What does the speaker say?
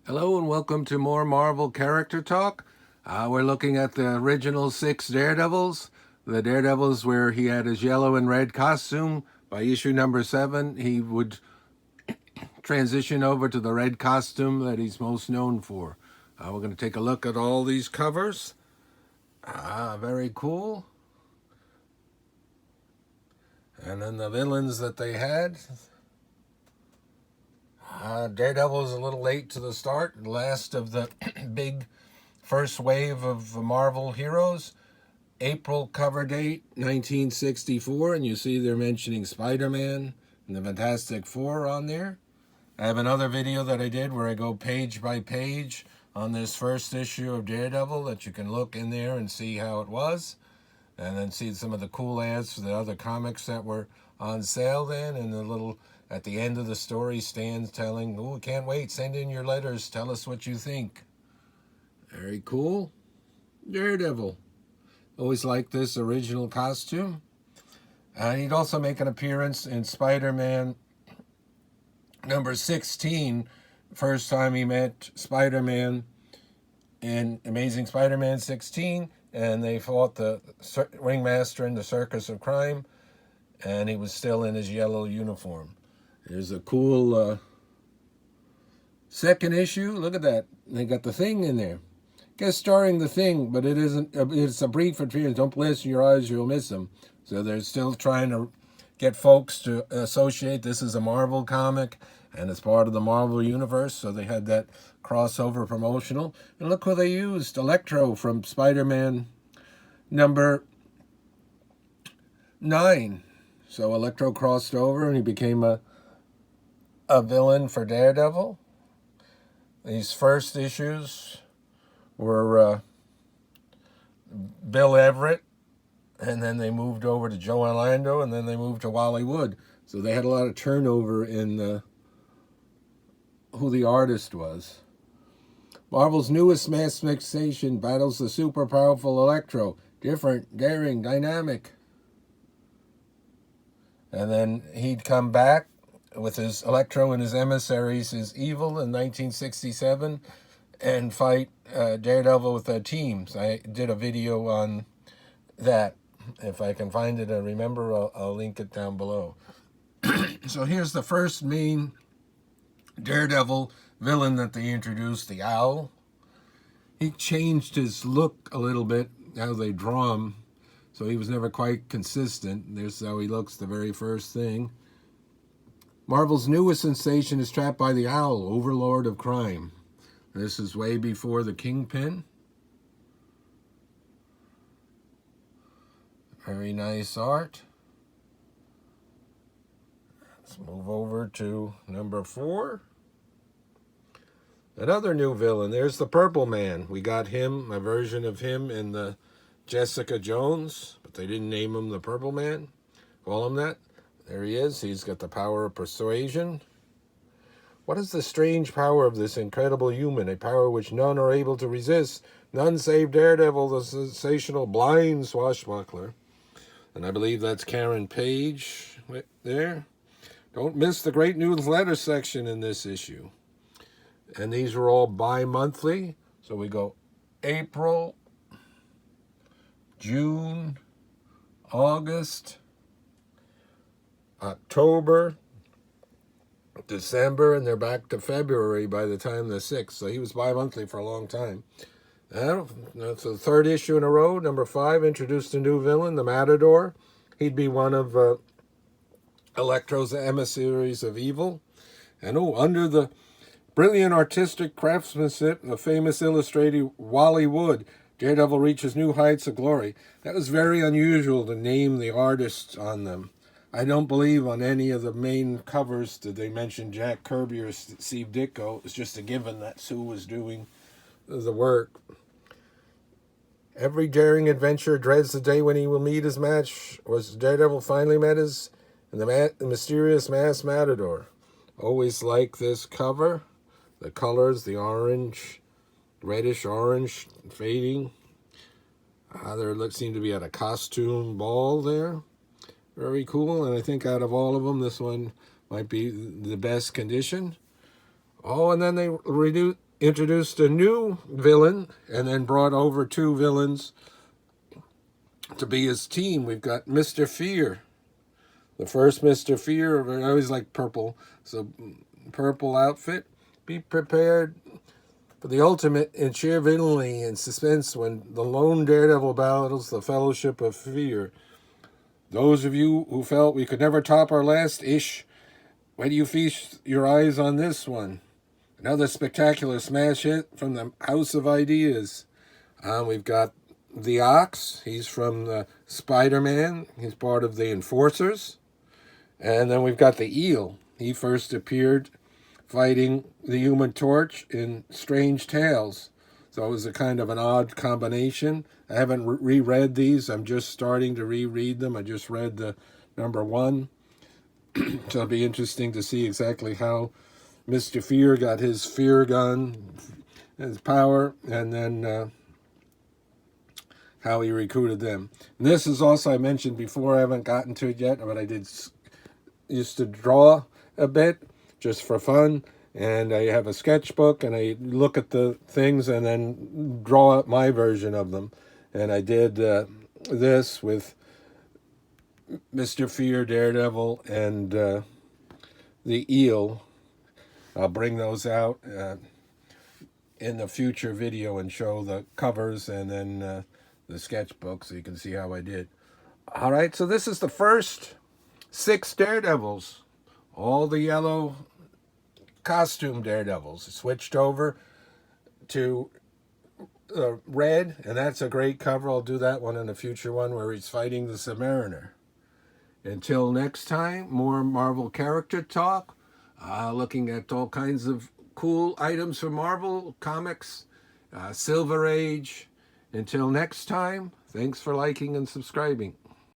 Hello and welcome to more Marvel Character Talk. We're looking at the original 6 Daredevils. The Daredevils where he had his yellow and red costume. By issue number 7, he would transition over to the red costume that he's most known for. We're going to take a look at all these covers. Very cool. And then the villains that they had. Daredevil is a little late to the start, last of the big first wave of Marvel heroes. April cover date 1964, and you see they're mentioning Spider-Man and the Fantastic Four on there. I have another video that I did where I go page by page on this first issue of Daredevil that you can look in there and see how it was, and then see some of the cool ads for the other comics that were on sale then, and the little at the end of the story stands telling, oh, can't wait, send in your letters, tell us what you think. Very cool. Daredevil. Always liked this original costume. And he'd also make an appearance in Spider-Man number 16. First time he met Spider-Man in Amazing Spider-Man 16. And they fought the ringmaster in the Circus of Crime. And he was still in his yellow uniform. There's a cool second issue. Look at that. They got the Thing in there. Guest starring the Thing, but it isn't. It's a brief appearance. Don't blast your eyes, you'll miss them. So they're still trying to get folks to associate this is a Marvel comic, and it's part of the Marvel universe. So they had that crossover promotional. And look who they used: Electro from Spider-Man number 9. So Electro crossed over, and he became a villain for Daredevil. These first issues were Bill Everett, and then they moved over to Joe Orlando, and then they moved to Wally Wood. So they had a lot of turnover in who the artist was. Marvel's newest mass fixation battles the super powerful Electro. Different, daring, dynamic. And then he'd come back with his Electro and his emissaries, his evil in 1967, and fight Daredevil with their teams. I did a video on that. If I can find it and remember, I'll link it down below. So here's the first main Daredevil villain that they introduced, the Owl. He changed his look a little bit, how they draw him, so he was never quite consistent. There's how he looks, the very first thing. Marvel's newest sensation is trapped by the Owl, overlord of crime. This is way before the Kingpin. Very nice art. Let's move over to number 4. Another new villain. There's the Purple Man. We got him, a version of him in the Jessica Jones, but they didn't name him the Purple Man. Call him that. There he is. He's got the power of persuasion. What is the strange power of this incredible human? A power which none are able to resist. None save Daredevil, the sensational blind swashbuckler. And I believe that's Karen Page right there. Don't miss the great newsletter section in this issue. And these are all bi-monthly. So we go April, June, August, October, December, and they're back to February by the time they're 6. So he was bi-monthly for a long time. So the third issue in a row, number 5, introduced a new villain, the Matador. He'd be one of Electro's emissaries of evil. And under the brilliant artistic craftsmanship of the famous illustrator Wally Wood, Daredevil reaches new heights of glory. That was very unusual to name the artists on them. I don't believe on any of the main covers did they mention Jack Kirby or Steve Ditko. It's just a given that Sue was doing the work. Every daring adventurer dreads the day when he will meet his match. Was Daredevil finally met his and the mysterious masked Matador. Always like this cover. The colors, the orange, reddish orange, fading. There seem to be at a costume ball there. Very cool, and I think out of all of them, this one might be the best condition. Oh, and then they introduced a new villain and then brought over 2 villains to be his team. We've got Mr. Fear. The first Mr. Fear, I always like purple, so purple outfit. Be prepared for the ultimate in sheer villainy and suspense when the lone Daredevil battles the Fellowship of Fear. Those of you who felt we could never top our last ish, why do you feast your eyes on this one? Another spectacular smash hit from the House of Ideas. We've got the Ox. He's from Spider-Man. He's part of the Enforcers. And then we've got the Eel. He first appeared fighting the Human Torch in Strange Tales. So it was a kind of an odd combination. I haven't reread these. I'm just starting to reread them. I just read the number 1. So it'll be interesting to see exactly how Mr. Fear got his fear gun, his power, and then how he recruited them. And this is also, I mentioned before, I haven't gotten to it yet, but I used to draw a bit just for fun. And I have a sketchbook, and I look at the things and then draw up my version of them. And I did this with Mr. Fear, Daredevil, and the Eel. I'll bring those out in the future video and show the covers and then the sketchbook so you can see how I did. All right, so this is the first 6 Daredevils. All the yellow costume Daredevils switched over to red, and that's a great cover. I'll do that one in a future one where he's fighting the Submariner. Until next time, more Marvel character talk, looking at all kinds of cool items from Marvel comics, Silver Age. Until next time, thanks for liking and subscribing.